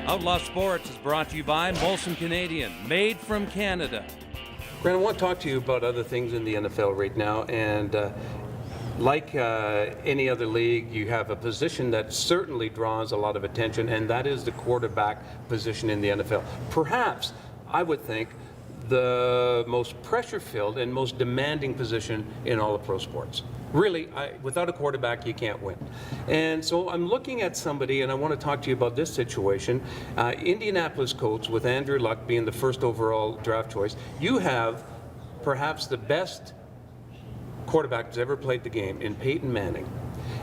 Outlaw Sports is brought to you by Molson Canadian, made from Canada. Grant, I want to talk to you about other things in the NFL right now, and like any other league, you have a position that certainly draws a lot of attention, and that is the quarterback position in the NFL. Perhaps, I would think, the most pressure-filled and most demanding position in all of pro sports. Really, without a quarterback, you can't win. And so I'm looking at somebody, and I want to talk to you about this situation. Indianapolis Colts, with Andrew Luck being the first overall draft choice, you have perhaps the best quarterback who's ever played the game in Peyton Manning.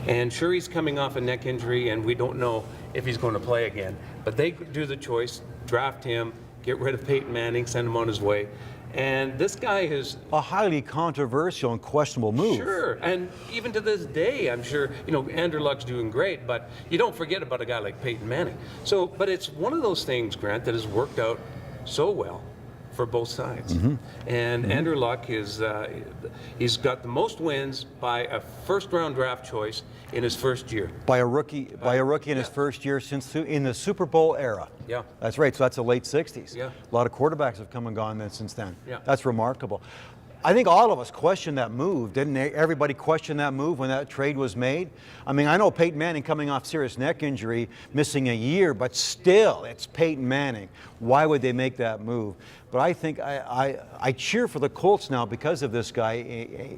And sure, he's coming off a neck injury, and we don't know if he's going to play again. But they do the choice, draft him, get rid of Peyton Manning, send him on his way. And this guy is a highly controversial and questionable move. Sure, and even to this day, I'm sure, Andrew Luck's doing great, but you don't forget about a guy like Peyton Manning. So, but it's one of those things, Grant, that has worked out so well for both sides. And Andrew Luck is, he's got the most wins by a first-round draft choice in his first year. By a rookie in his first year since in the Super Bowl era. Yeah. That's right, so that's the late 60s. Yeah. A lot of quarterbacks have come and gone since then. Yeah. That's remarkable. I think all of us questioned that move. Didn't everybody question that move when that trade was made? I mean, I know Peyton Manning coming off serious neck injury, missing a year, but still, it's Peyton Manning. Why would they make that move? But I think I cheer for the Colts now because of this guy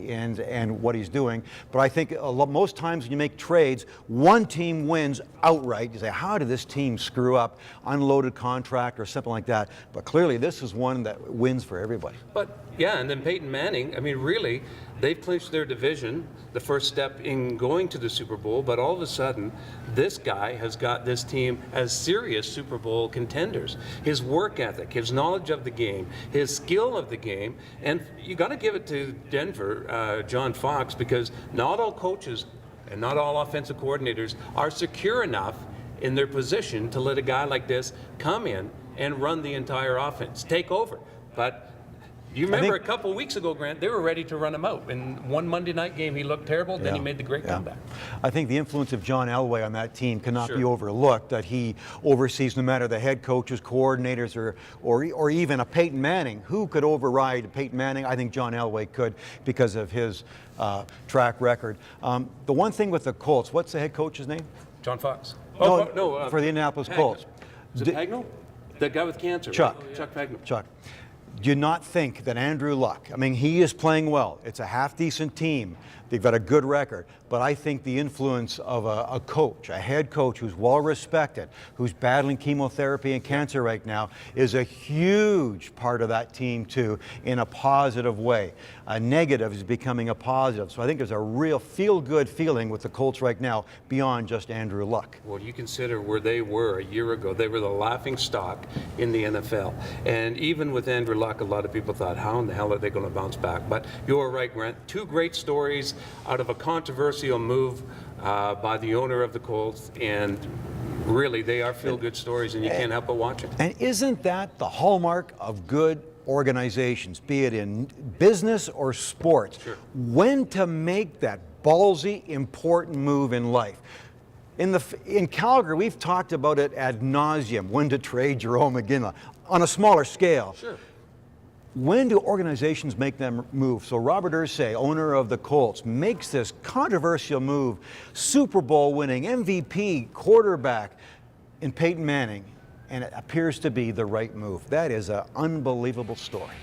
and what he's doing. But I think most times when you make trades, one team wins outright. You say, how did this team screw up? Unloaded contract or something like that. But clearly, this is one that wins for everybody. But yeah, and then Peyton Manning, I mean, really, they've clinched their division, the first step in going to the Super Bowl, but all of a sudden, this guy has got this team as serious Super Bowl contenders. His work ethic, his knowledge of the game, his skill of the game, and you got to give it to Denver, John Fox, because not all coaches and not all offensive coordinators are secure enough in their position to let a guy like this come in and run the entire offense, take over. But you remember a couple of weeks ago, Grant, they were ready to run him out. In one Monday night game, he looked terrible, then he made the great comeback. I think the influence of John Elway on that team cannot be overlooked, that he oversees no matter the head coaches, coordinators, or even a Peyton Manning. Who could override Peyton Manning? I think John Elway could because of his track record. The one thing with the Colts, what's the head coach's name? John Fox. No, for the Indianapolis Colts. Is it Pagnol? The guy with cancer. Chuck. Right? Chuck Pagnol. Chuck. Do you not think that Andrew Luck, I mean, he is playing well. It's a half-decent team. They've got a good record. But I think the influence of a coach, a head coach who's well-respected, who's battling chemotherapy and cancer right now, is a huge part of that team, too, in a positive way. A negative is becoming a positive. So I think there's a real feel-good feeling with the Colts right now beyond just Andrew Luck. Well, you consider where they were a year ago. They were the laughing stock in the NFL. And even with Andrew Luck, a lot of people thought, how in the hell are they going to bounce back? But you're right, Grant. Two great stories out of a controversial move by the owner of the Colts, and really they are feel-good stories, and you can't help but watch it. And isn't that the hallmark of good organizations, be it in business or sports? Sure. When to make that ballsy, important move in life. In Calgary, we've talked about it ad nauseum, when to trade Jerome McGinley on a smaller scale. Sure. When do organizations make them move? So Robert Irsay, owner of the Colts, makes this controversial move, Super Bowl winning MVP quarterback in Peyton Manning, and it appears to be the right move. That is an unbelievable story.